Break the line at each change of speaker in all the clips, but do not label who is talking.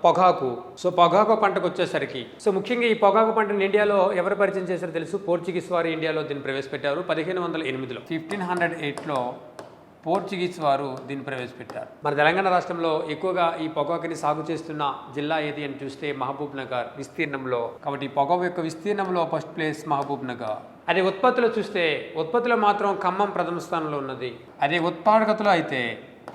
పొగాకు. పొగాకు పంటకు వచ్చేసరికి ముఖ్యంగా ఈ పొగాకు పంటను ఇండియాలో ఎవరు పరిచయం చేశారో తెలుసు. పోర్చుగీస్ వారు ఇండియాలో దీన్ని ప్రవేశపెట్టారు 1508లో. 1508లో పోర్చుగీస్ వారు దీన్ని ప్రవేశపెట్టారు. మన తెలంగాణ రాష్ట్రంలో ఎక్కువగా ఈ పొగాకుని సాగు చేస్తున్న జిల్లా ఏది అని చూస్తే మహబూబ్ నగర్ విస్తీర్ణంలో. కాబట్టి పొగాకు యొక్క విస్తీర్ణంలో ఫస్ట్ ప్లేస్ మహబూబ్ నగర్. అదే ఉత్పత్తిలో చూస్తే ఉత్పత్తిలో మాత్రం ఖమ్మం ప్రథమ స్థానంలో ఉన్నది. అదే ఉత్పాదకతలో అయితే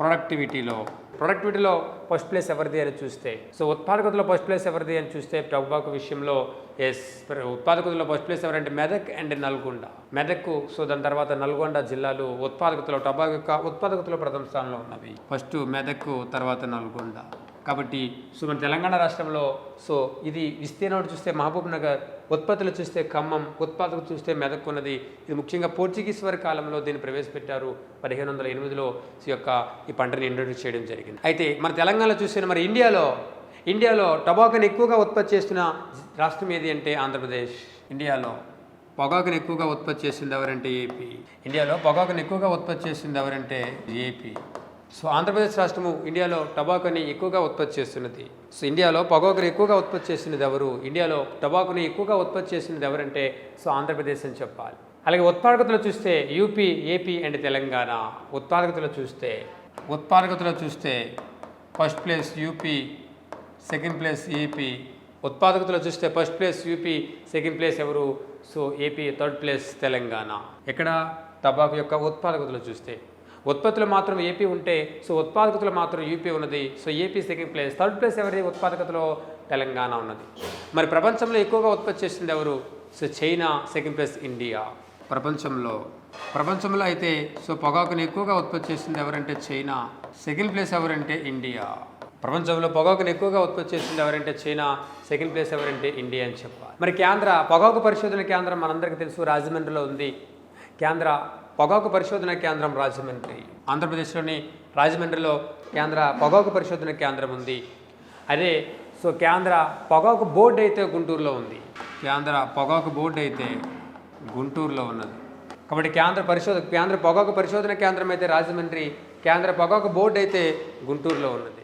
ప్రొడక్టివిటీలో ఫస్ట్ ప్లేస్ ఎవరిది అని చూస్తే ఉత్పాదకతలో ఫస్ట్ ప్లేస్ ఎవరిది అని చూస్తే టొబాకో విషయంలో ఉత్పాదకతలో ఫస్ట్ ప్లేస్ ఎవరంటే మెదక్ అండ్ నల్గొండ. మెదక్కు దాని తర్వాత నల్గొండ జిల్లాలు ఉత్పాదకతలో టొబాకో యొక్క ఉత్పాదకతలో ప్రథమ స్థానంలో ఉన్నవి. ఫస్ట్ మెదక్కు, తర్వాత నల్గొండ. కాబట్టి మన తెలంగాణ రాష్ట్రంలో ఇది విస్తీర్ణం చూస్తే మహబూబ్ నగర్, ఉత్పత్తులు చూస్తే ఖమ్మం, ఉత్పాదకత చూస్తే మెదక్ ఉన్నది. ఇది ముఖ్యంగా పోర్చుగీస్ వారి కాలంలో దీన్ని ప్రవేశపెట్టారు 1508లో ఈ పంటని ఇంట్రొడ్యూస్ చేయడం జరిగింది. అయితే మన తెలంగాణలో చూస్తే మరి ఇండియాలో టొబాకోని ఎక్కువగా ఉత్పత్తి చేస్తున్న రాష్ట్రం ఏది అంటే ఆంధ్రప్రదేశ్. ఇండియాలో పొగాకుని ఎక్కువగా ఉత్పత్తి చేసింది ఎవరంటే ఏపీ. ఇండియాలో పొగాకుని ఎక్కువగా ఉత్పత్తి చేసింది ఎవరంటే ఏపీ. ఆంధ్రప్రదేశ్ రాష్ట్రము ఇండియాలో టొబాకోని ఎక్కువగా ఉత్పత్తి చేస్తున్నది. ఇండియాలో పొగాకుని ఎక్కువగా ఉత్పత్తి చేసినది ఎవరు? ఇండియాలో టొబాకోని ఎక్కువగా ఉత్పత్తి చేసినది ఎవరంటే ఆంధ్రప్రదేశ్ అని చెప్పాలి. అలాగే ఉత్పాదకతలో చూస్తే యూపీ, ఏపీ అండ్ తెలంగాణ. ఉత్పాదకతలో చూస్తే first place UP, second place AP. ఉత్పాదకతలో చూస్తే first place UP, second place ఎవరు? AP, third place Telangana. ఎక్కడ టొబాకో యొక్క ఉత్పాదకతలో చూస్తే ఉత్పత్తులు మాత్రం ఏపీ ఉంటే ఉత్పాదకతలో మాత్రం యూపీ ఉన్నది. AP second place, third place ఎవరి ఉత్పాదకతలో? తెలంగాణ ఉన్నది. మరి ప్రపంచంలో ఎక్కువగా ఉత్పత్తి చేసింది ఎవరు? China, second place India. ప్రపంచంలో అయితే పొగాకుని ఎక్కువగా ఉత్పత్తి చేసింది ఎవరంటే చైనా, సెకండ్ ప్లేస్ ఎవరంటే ఇండియా. ప్రపంచంలో పొగాకుని ఎక్కువగా ఉత్పత్తి చేసింది ఎవరంటే చైనా, సెకండ్ ప్లేస్ ఎవరంటే ఇండియా అని చెప్పాలి. మరి పొగాకు పరిశోధన కేంద్రం మనందరికీ తెలుసు రాజమండ్రిలో ఉంది. పొగాకు పరిశోధన కేంద్రం రాజమండ్రి. ఆంధ్రప్రదేశ్లోని రాజమండ్రిలో కేంద్ర పొగాకు పరిశోధన కేంద్రం ఉంది. అదే కేంద్ర పొగాకు బోర్డు అయితే గుంటూరులో ఉంది. కేంద్ర పొగాకు బోర్డు అయితే గుంటూరులో ఉన్నది. కాబట్టి కేంద్ర పొగాకు పరిశోధన కేంద్రం అయితే రాజమండ్రి, కేంద్ర పొగాకు బోర్డు అయితే గుంటూరులో ఉన్నది.